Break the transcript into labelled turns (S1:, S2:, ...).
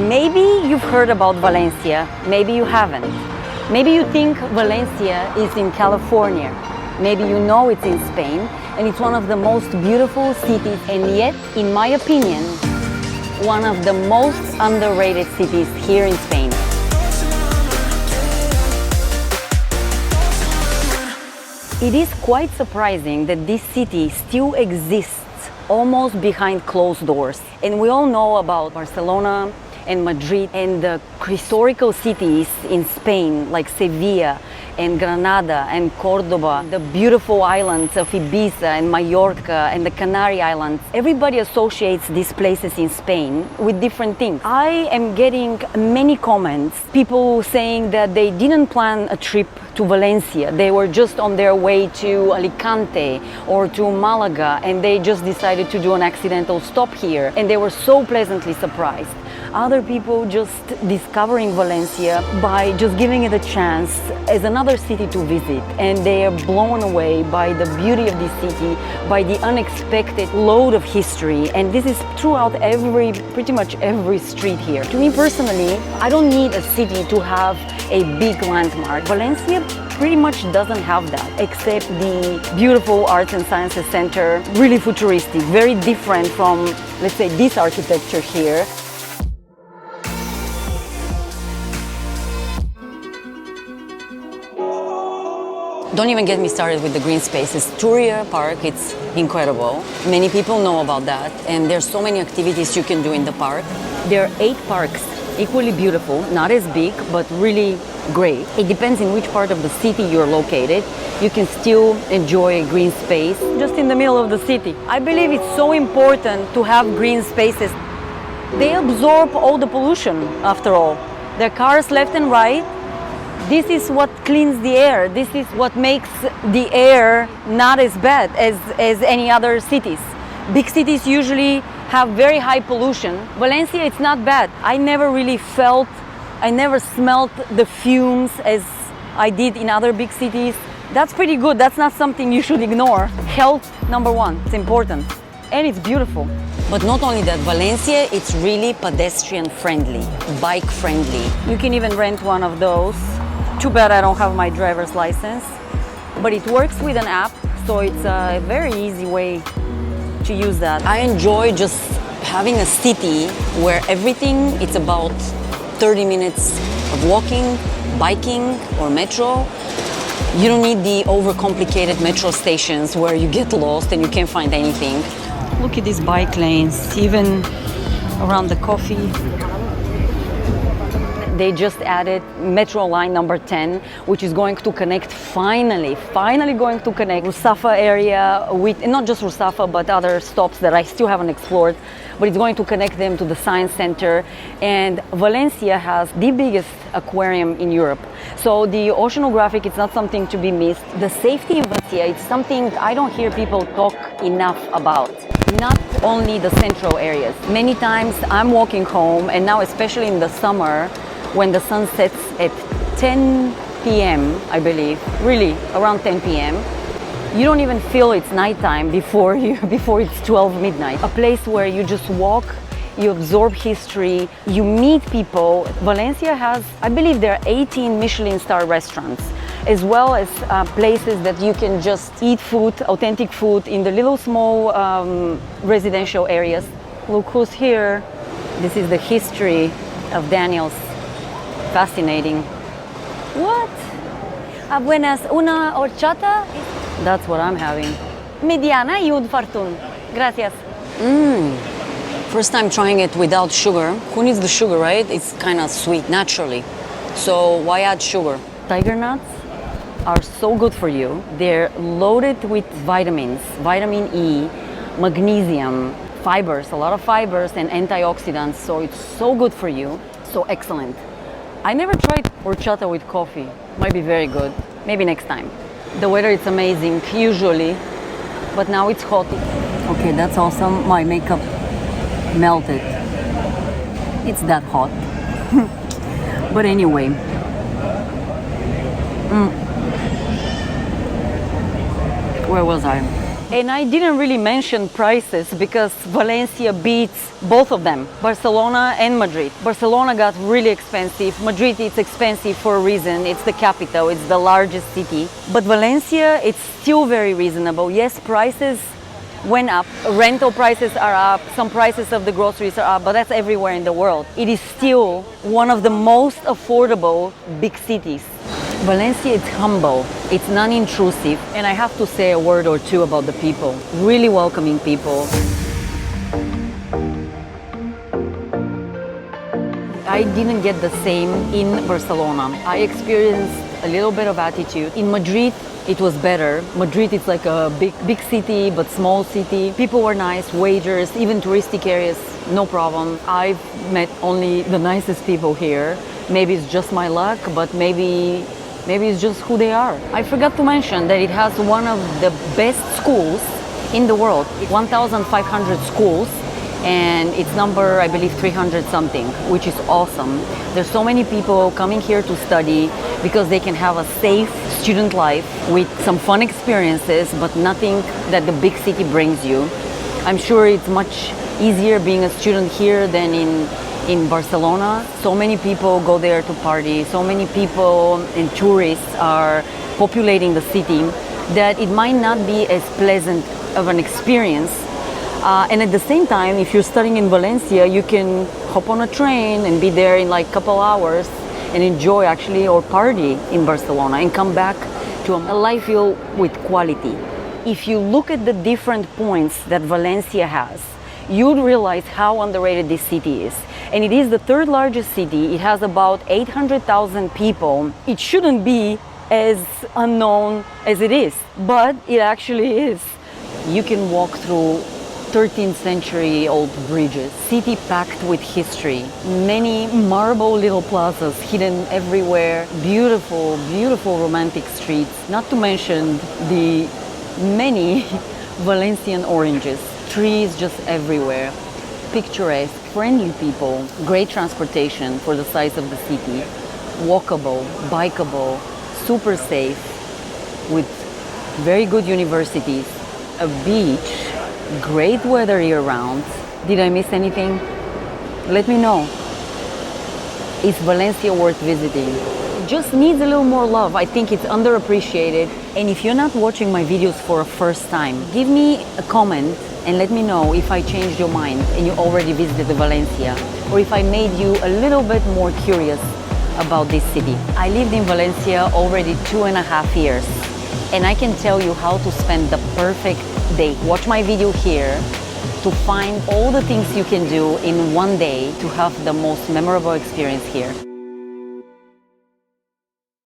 S1: Maybe you've heard about Valencia, maybe you haven't. Maybe you think Valencia is in California. Maybe you know it's in Spain, and it's one of the most beautiful cities, and yet, in my opinion, one of the most underrated cities here in Spain. It is quite surprising that this city still exists almost behind closed doors. And we all know about Barcelona and Madrid and the historical cities in Spain like Sevilla and Granada and Cordoba, the beautiful islands of Ibiza and Mallorca and the Canary Islands. Everybody associates these places in Spain with different things. I am getting many comments, people saying that they didn't plan a trip to Valencia. They were just on their way to Alicante or to Malaga, and they just decided to do an accidental stop here, and they were so pleasantly surprised. Other people just discovering Valencia by just giving it a chance as another city to visit, and they are blown away by the beauty of this city, by the unexpected load of history, and this is throughout pretty much every street here. To me personally, I don't need a city to have a big landmark. Valencia pretty much doesn't have that, except the beautiful Arts and Sciences Center, really futuristic, very different from, let's say, this architecture here. Don't even get me started with the green spaces. Turia Park, it's incredible. Many people know about that, and there's so many activities you can do in the park. There are 8 parks, equally beautiful, not as big, but really great. It depends in which part of the city you're located. You can still enjoy a green space just in the middle of the city. I believe it's so important to have green spaces. They absorb all the pollution, after all. There are cars left and right. This is what cleans the air. This is what makes the air not as bad as any other cities. Big cities usually have very high pollution. Valencia, it's not bad. I never smelled the fumes as I did in other big cities. That's pretty good. That's not something you should ignore. Health, number one, it's important. And it's beautiful. But not only that, Valencia, it's really pedestrian friendly, bike friendly. You can even rent one of those. Too bad I don't have my driver's license, but it works with an app, so it's a very easy way to use that. I enjoy just having a city where everything, it's about 30 minutes of walking, biking, or metro. You don't need the overcomplicated metro stations where you get lost and you can't find anything. Look at these bike lanes, even around the coffee. They just added metro line number 10, which is going to connect, finally going to connect Rusafa area with, not just Rusafa, but other stops that I still haven't explored, but it's going to connect them to the Science Center. And Valencia has the biggest aquarium in Europe. So the oceanographic, it's not something to be missed. The safety in Valencia, it's something I don't hear people talk enough about. Not only the central areas. Many times I'm walking home, and now especially in the summer, when the sun sets at 10 p.m., I believe, really around 10 p.m., you don't even feel it's nighttime before it's 12 midnight. A place where you just walk, you absorb history, you meet people. Valencia has, I believe there are 18 Michelin star restaurants, as well as places that you can just eat food, authentic food in the little small residential areas. Look who's here. This is the history of Daniel's. Fascinating. What? Buenas, una horchata? That's what I'm having. Mediana y un fartun. Gracias. First time trying it without sugar. Who needs the sugar, right? It's kind of sweet naturally. So why add sugar? Tiger nuts are so good for you. They're loaded with vitamins, vitamin E, magnesium, fibers, a lot of fibers and antioxidants. So it's so good for you. So excellent. I never tried horchata with coffee. Might be very good. Maybe next time. The weather is amazing, usually, but now it's hot. Okay, that's awesome. My makeup melted. It's that hot. But anyway. Where was I? And I didn't really mention prices because Valencia beats both of them, Barcelona and Madrid. Barcelona got really expensive. Madrid, it's expensive for a reason. It's the capital, it's the largest city. But Valencia, it's still very reasonable. Yes, prices went up. Rental prices are up. Some prices of the groceries are up, but that's everywhere in the world. It is still one of the most affordable big cities. Valencia is humble, it's non-intrusive, and I have to say a word or two about the people. Really welcoming people. I didn't get the same in Barcelona. I experienced a little bit of attitude. In Madrid, it was better. Madrid is like a big city, but small city. People were nice, waiters, even touristic areas, no problem. I've met only the nicest people here. Maybe it's just my luck, but maybe it's just who they are. I forgot to mention that it has one of the best schools in the world. 1,500 schools, and it's number, I believe, 300 something, which is awesome. There's so many people coming here to study because they can have a safe student life with some fun experiences, but nothing that the big city brings you. I'm sure it's much easier being a student here than in Barcelona. So many people go there to party, so many people and tourists are populating the city that it might not be as pleasant of an experience. And at the same time, if you're studying in Valencia, you can hop on a train and be there in like a couple hours and enjoy actually or party in Barcelona and come back to a life filled with quality. If you look at the different points that Valencia has, you'd realize how underrated this city is. And it is the third largest city. It has about 800,000 people. It shouldn't be as unknown as it is, but it actually is. You can walk through 13th century old bridges, city packed with history, many marble little plazas hidden everywhere, beautiful, beautiful romantic streets, not to mention the many Valencian oranges, trees just everywhere, picturesque, friendly people, great transportation for the size of the city, walkable, bikeable, super safe, with very good universities, a beach, great weather year-round. Did I miss anything? Let me know. Is Valencia worth visiting? It just needs a little more love. I think it's underappreciated. And if you're not watching my videos for a first time, give me a comment and let me know if I changed your mind and you already visited Valencia, or if I made you a little bit more curious about this city. I lived in Valencia already 2.5 years, and I can tell you how to spend the perfect day. Watch my video here to find all the things you can do in one day to have the most memorable experience here.